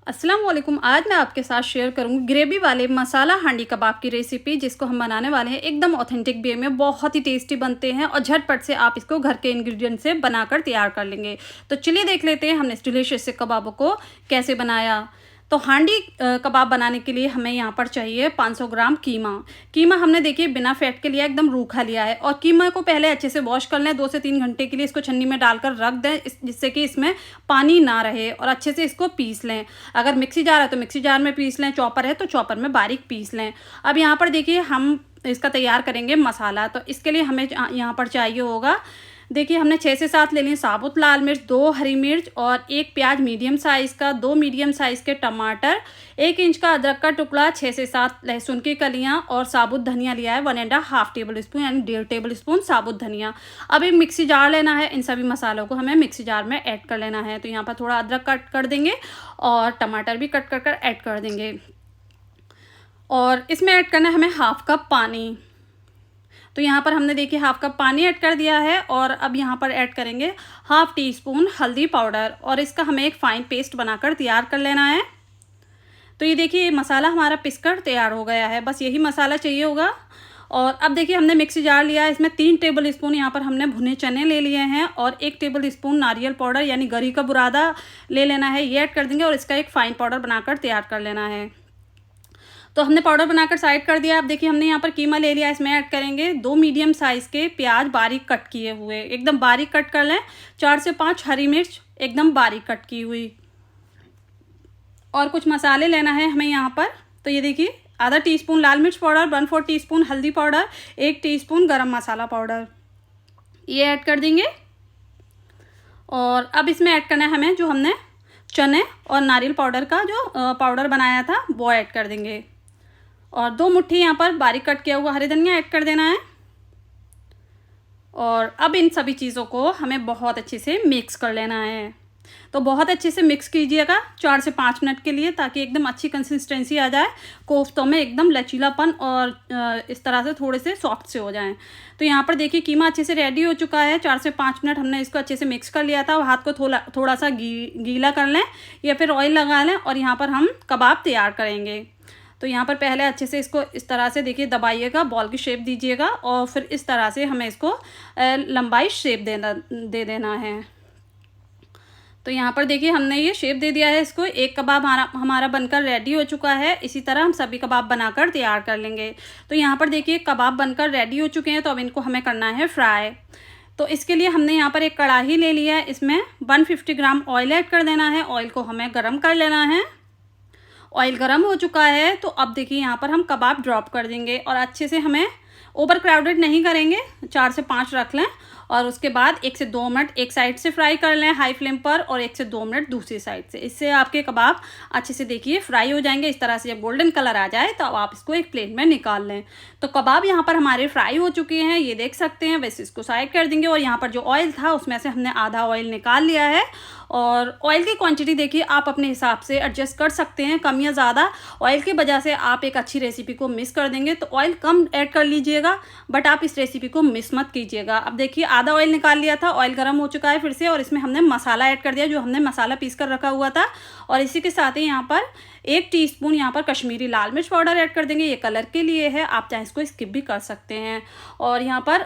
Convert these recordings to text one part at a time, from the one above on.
अस्सलाम वालेकुम। आज मैं आपके साथ शेयर करूँगी ग्रेवी वाले मसाला हांडी कबाब की रेसिपी, जिसको हम बनाने वाले हैं एकदम ऑथेंटिक वे में। बहुत ही टेस्टी बनते हैं और झटपट से आप इसको घर के इंग्रेडिएंट से बनाकर तैयार कर लेंगे। तो चलिए देख लेते हैं हमने इस डिलीशियस से कबाबों को कैसे बनाया। तो हांडी कबाब बनाने के लिए हमें यहाँ पर चाहिए 500 ग्राम कीमा। कीमा हमने देखिए बिना फैट के लिया, एकदम रूखा लिया है। और कीमा को पहले अच्छे से वॉश कर लें, 2 से 3 घंटे के लिए इसको छन्नी में डालकर रख दें, जिससे कि इसमें पानी ना रहे, और अच्छे से इसको पीस लें। अगर मिक्सी जार है तो मिक्सी जार में पीस लें, चॉपर है तो चॉपर में बारीक पीस लें। अब यहाँ पर देखिए हम इसका तैयार करेंगे मसाला। तो इसके लिए हमें यहाँ पर चाहिए होगा, देखिए हमने 6 से 7 ले ली साबुत लाल मिर्च, 2 हरी मिर्च और 1 प्याज मीडियम साइज़ का, 2 मीडियम साइज़ के टमाटर, 1 इंच का अदरक का टुकड़ा, 6 से 7 लहसुन की कलियां और साबुत धनिया लिया है 1.5 टेबल स्पून, यानी 1.5 टेबल स्पून साबुत धनिया। अब एक मिक्सी जार लेना है, इन सभी मसालों को हमें मिक्सी जार में ऐड कर लेना है। तो यहाँ पर थोड़ा अदरक कट कर देंगे और टमाटर भी कट कर ऐड कर देंगे, और इसमें ऐड करना है हमें 1/2 कप पानी। तो यहाँ पर हमने देखिए 1/2 कप पानी ऐड कर दिया है, और अब यहाँ पर ऐड करेंगे 1/2 टीस्पून हल्दी पाउडर, और इसका हमें एक फ़ाइन पेस्ट बनाकर तैयार कर लेना है। तो ये देखिए मसाला हमारा पिसकर तैयार हो गया है, बस यही मसाला चाहिए होगा। और अब देखिए हमने मिक्सी जार लिया है, इसमें 3 टेबल स्पून यहाँ पर हमने भुने चने ले लिए हैं, और 1 टेबल स्पून नारियल पाउडर यानी गरी का बुरादा ले लेना है, ये ऐड कर देंगे, और इसका एक फ़ाइन पाउडर बनाकर तैयार कर लेना है। तो हमने पाउडर बनाकर साइड कर दिया। अब देखिए हमने यहाँ पर कीमा ले लिया, इसमें ऐड करेंगे 2 मीडियम साइज़ के प्याज बारीक कट किए हुए, एकदम बारीक कट कर लें। 4 से 5 हरी मिर्च एकदम बारीक कट की हुई, और कुछ मसाले लेना है हमें यहाँ पर। तो ये देखिए आधा टीस्पून लाल मिर्च पाउडर, 1/4 टीस्पून हल्दी पाउडर, 1 टीस्पून गरम मसाला पाउडर, ये ऐड कर देंगे। और अब इसमें ऐड करना है हमें जो हमने चने और नारियल पाउडर का जो पाउडर बनाया था वो ऐड कर देंगे, और 2 मुट्ठी यहाँ पर बारीक कट किया हुआ हरी धनिया ऐड कर देना है। और अब इन सभी चीज़ों को हमें बहुत अच्छे से मिक्स कर लेना है। तो बहुत अच्छे से मिक्स कीजिएगा 4 से 5 मिनट के लिए, ताकि एकदम अच्छी कंसिस्टेंसी आ जाए, कोफ्तों में एकदम लचीलापन और इस तरह से थोड़े से सॉफ्ट से हो जाएं। तो यहाँ पर देखिए कीमा अच्छे से रेडी हो चुका है। 4 से 5 मिनट हमने इसको अच्छे से मिक्स कर लिया था। हाथ को थोड़ा सा गीला कर लें या फिर ऑयल लगा लें, और यहाँ पर हम कबाब तैयार करेंगे। तो यहाँ पर पहले अच्छे से इसको इस तरह से देखिए दबाइएगा, बॉल की शेप दीजिएगा, और फिर इस तरह से हमें इसको लंबाई शेप दे देना है। तो यहाँ पर देखिए हमने ये शेप दे दिया है इसको। एक कबाब हमारा बनकर रेडी हो चुका है। इसी तरह हम सभी कबाब बनाकर तैयार कर लेंगे। तो यहाँ पर देखिए कबाब बनकर रेडी हो चुके हैं, तो अब इनको हमें करना है फ्राई। तो इसके लिए हमने यहाँ पर एक कढ़ाई ले लिया है, इसमें 150 ग्राम ऑयल ऐड कर देना है। ऑयल को हमें गर्म कर लेना है। ऑयल गर्म हो चुका है, तो अब देखिए यहाँ पर हम कबाब ड्रॉप कर देंगे, और अच्छे से हमें ओवर क्राउडेड नहीं करेंगे, 4 से 5 रख लें, और उसके बाद 1 से 2 मिनट एक साइड से फ्राई कर लें हाई फ्लेम पर, और 1 से 2 मिनट दूसरी साइड से। इससे आपके कबाब अच्छे से देखिए फ्राई हो जाएंगे। इस तरह से जब गोल्डन कलर आ जाए तो अब आप इसको एक प्लेट में निकाल लें। तो कबाब यहाँ पर हमारे फ्राई हो चुके हैं, ये देख सकते हैं। वैसे इसको साइड कर देंगे, और यहाँ पर जो ऑयल था उसमें से हमने आधा ऑयल निकाल लिया है। और ऑयल की क्वांटिटी देखिए आप अपने हिसाब से एडजस्ट कर सकते हैं, कम या ज़्यादा। ऑयल की वजह से आप एक अच्छी रेसिपी को मिस कर देंगे, तो ऑयल कम ऐड कर लीजिएगा, बट आप इस रेसिपी को मिस मत कीजिएगा। अब देखिए आधा ऑयल निकाल लिया था, ऑयल गर्म हो चुका है फिर से, और इसमें हमने मसाला ऐड कर दिया जो हमने मसाला पीस कर रखा हुआ था। और इसी के साथ ही यहाँ पर 1 टीस्पून यहाँ पर कश्मीरी लाल मिर्च पाउडर ऐड कर देंगे, ये कलर के लिए है, आप चाहे इसको स्किप भी कर सकते हैं। और यहाँ पर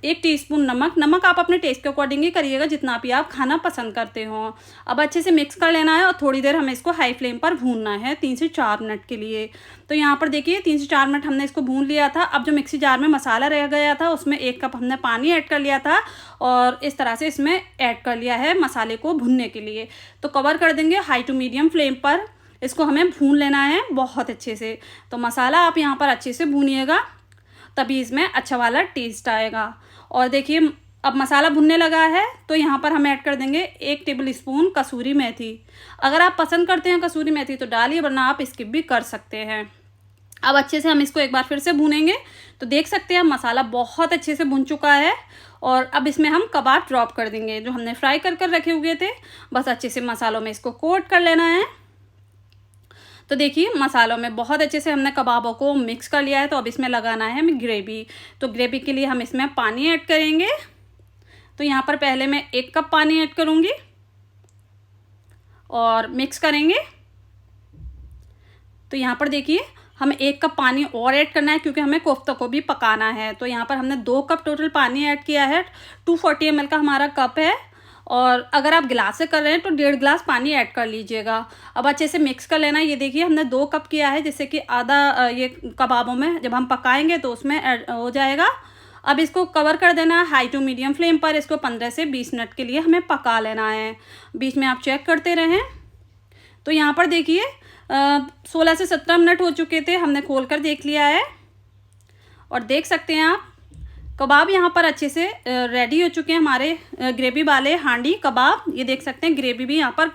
1 टीस्पून नमक आप अपने टेस्ट के अकॉर्डिंग ही करिएगा, जितना भी आप खाना पसंद करते हो। अब अच्छे से मिक्स कर लेना है, और थोड़ी देर हमें इसको हाई फ्लेम पर भूनना है 3 से 4 मिनट के लिए। तो यहाँ पर देखिए 3 से 4 मिनट हमने इसको भून लिया था। अब जो मिक्सी जार में मसाला रह गया था उसमें 1 कप हमने पानी ऐड कर लिया था, और इस तरह से इसमें ऐड कर लिया है मसाले को भूनने के लिए। तो कवर कर देंगे हाई टू मीडियम फ्लेम पर, इसको हमें भून लेना है बहुत अच्छे से। तो मसाला आप यहाँ पर अच्छे से भूनिएगा, तभी इसमें अच्छा वाला टेस्ट आएगा। और देखिए अब मसाला भुनने लगा है, तो यहाँ पर हम ऐड कर देंगे 1 टेबल स्पून कसूरी मेथी। अगर आप पसंद करते हैं कसूरी मेथी तो डालिए, वरना आप स्किप भी कर सकते हैं। अब अच्छे से हम इसको एक बार फिर से भूनेंगे। तो देख सकते हैं मसाला बहुत अच्छे से भुन चुका है, और अब इसमें हम कबाब ड्रॉप कर देंगे जो हमने फ्राई कर रखे हुए थे। बस अच्छे से मसालों में इसको कोट कर लेना है। तो देखिए मसालों में बहुत अच्छे से हमने कबाबों को मिक्स कर लिया है। तो अब इसमें लगाना है हमें ग्रेवी। तो ग्रेवी के लिए हम इसमें पानी ऐड करेंगे। तो यहाँ पर पहले मैं 1 कप पानी ऐड करूँगी और मिक्स करेंगे। तो यहाँ पर देखिए हमें 1 कप पानी और ऐड करना है क्योंकि हमें कोफ्ता को भी पकाना है। तो यहाँ पर हमने 2 कप टोटल पानी ऐड किया है। 240 ml का हमारा कप है और अगर आप गिलास से कर रहे हैं तो 1.5 गिलास पानी ऐड कर लीजिएगा। अब अच्छे से मिक्स कर लेना है। ये देखिए हमने 2 कप किया है, जैसे कि आधा ये कबाबों में जब हम पकाएंगे तो उसमें ऐड हो जाएगा। अब इसको कवर कर देना है हाई टू मीडियम फ्लेम पर। इसको 15 से 20 मिनट के लिए हमें पका लेना है। बीच में आप चेक करते रहें। तो यहाँ पर देखिए 16 से 17 मिनट हो चुके थे, हमने खोल कर देख लिया है और देख सकते हैं आप कबाब यहाँ पर अच्छे से रेडी हो चुके हैं हमारे ग्रेवी वाले हांडी कबाब। ये देख सकते हैं ग्रेवी भी यहाँ पर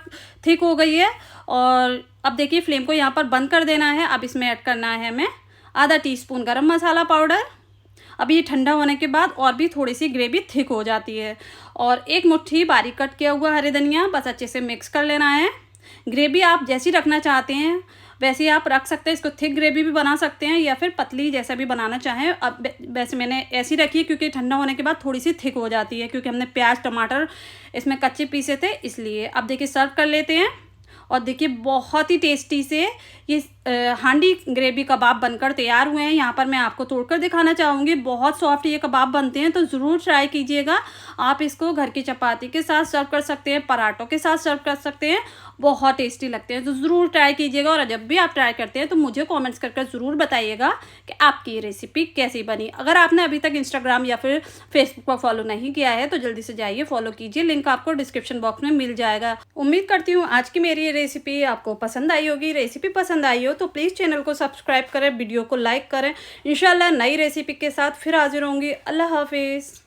थिक हो गई है। और अब देखिए फ्लेम को यहाँ पर बंद कर देना है। अब इसमें ऐड करना है हमें आधा टीस्पून गरम मसाला पाउडर। अब ये ठंडा होने के बाद और भी थोड़ी सी ग्रेवी थिक हो जाती है। और 1 मुट्ठी बारीक कट किया हुआ हरे धनिया, बस अच्छे से मिक्स कर लेना है। ग्रेवी आप जैसी रखना चाहते हैं वैसे आप रख सकते हैं। इसको थिक ग्रेवी भी बना सकते हैं या फिर पतली जैसा भी बनाना चाहें। अब वैसे मैंने ऐसी रखी है क्योंकि ठंडा होने के बाद थोड़ी सी थिक हो जाती है, क्योंकि हमने प्याज टमाटर इसमें कच्चे पीसे थे इसलिए। अब देखिए सर्व कर लेते हैं और देखिए बहुत ही टेस्टी से ये हांडी ग्रेवी कबाब बनकर तैयार हुए हैं। यहाँ पर मैं आपको तोड़कर दिखाना चाहूँगी। बहुत सॉफ्ट ये कबाब बनते हैं, तो ज़रूर ट्राई कीजिएगा। आप इसको घर की चपाती के साथ सर्व कर सकते हैं, पराठों के साथ सर्व कर सकते हैं, बहुत टेस्टी लगते हैं। तो ज़रूर ट्राई कीजिएगा और जब भी आप ट्राई करते हैं तो मुझे कमेंट्स करके ज़रूर बताइएगा कि आपकी ये रेसिपी कैसी बनी। अगर आपने अभी तक इंस्टाग्राम या फिर फेसबुक पर फॉलो नहीं किया है तो जल्दी से जाइए फॉलो कीजिए, लिंक आपको डिस्क्रिप्शन बॉक्स में मिल जाएगा। उम्मीद करती हूँ आज की मेरी ये रेसिपी आपको पसंद आई होगी। रेसिपी पसंद आई हो तो प्लीज़ चैनल को सब्सक्राइब करें, वीडियो को लाइक करें। इंशाल्लाह नई रेसिपी के साथ फिर हाजिर होंगी। अल्लाह हाफिज़।